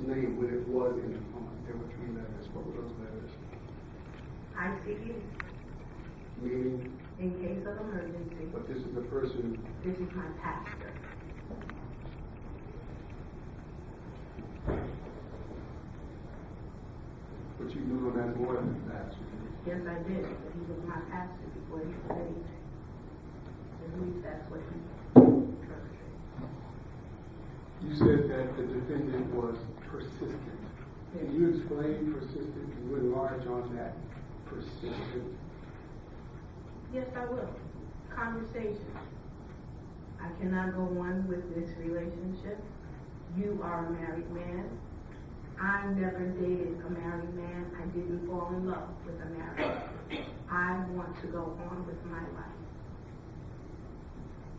name when it was in the phone. There were 3 letters. What were those letters? ICU. Meaning? In case of emergency. But this is the person. This is my pastor. But you knew him as more than pastor. Yes, I did. But he was my pastor before he was anything. At least that's what he trusted. You said that the defendant was persistent. Can you explain persistent? Can you enlarge on that persistent? Yes, I will. Conversation. I cannot go on with this relationship. You are a married man. I never dated a married man. I didn't fall in love with a married man. I want to go on with my life.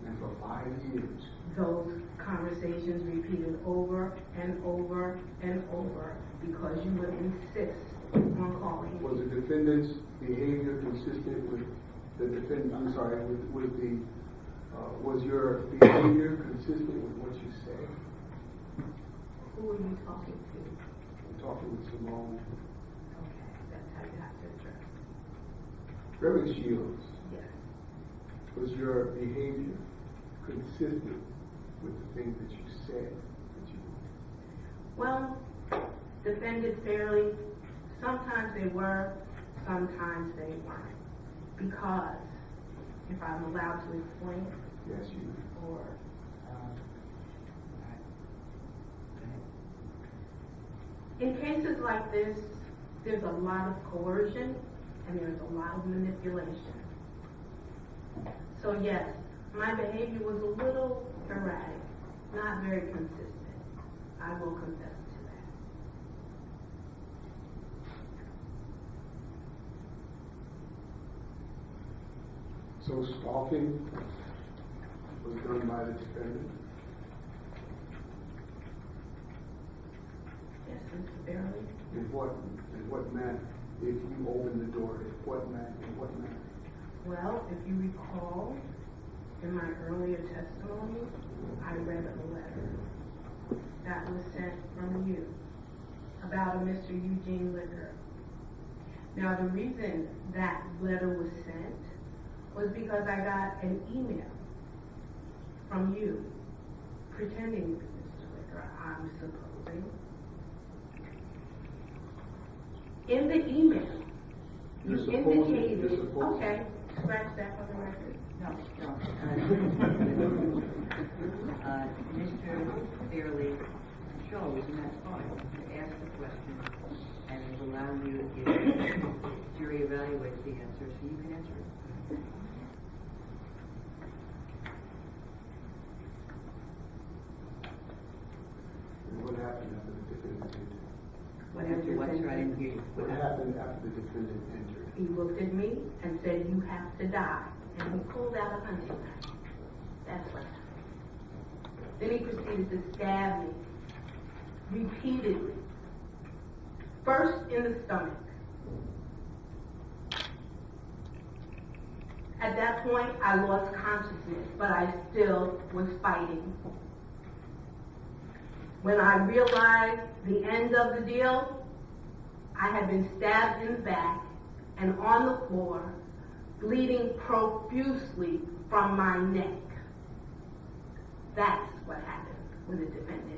And for 5 years. Those conversations repeated over and over and over because you would insist on calling. Was the defendant's behavior consistent with the defendant? I'm sorry, was your behavior consistent with what you said? Who are you talking to? I'm talking with Simone. Okay, that's how you have to address. Reverend Shields. Yes. Was your behavior consistent with the things that you said that you did? Well, defended fairly. Sometimes they were, sometimes they weren't. Because, if I'm allowed to explain, Yes, you. or in cases like this, there's a lot of coercion and there's a lot of manipulation. So yes, my behavior was a little erratic, not very consistent. I will confess to that. So stalking was done by the defendant? Yes, Mr. Fairley. In what manner? If you open the door, in what manner? Well, if you recall, in my earlier testimony, I read a letter that was sent from you about a Mr. Eugene Licker. Now, the reason that letter was sent was because I got an email from you pretending to be Mr. Licker, I'm supposing. In the email, you indicated, okay, scratch that for the record. No. Mr. Fairley chose, and that's fine, to ask the question, and it will allow you, if the jury evaluates the answer, so you can answer it. And what happened after the defendant entered? What happened after the defendant entered? He looked at me and said, you have to die. And he pulled out a hunting knife. That's what happened. Then he proceeded to stab me repeatedly. First in the stomach. At that point, I lost consciousness, but I still was fighting. When I realized the end of the deal, I had been stabbed in the back and on the floor, bleeding profusely from my neck. That's what happened when the defendant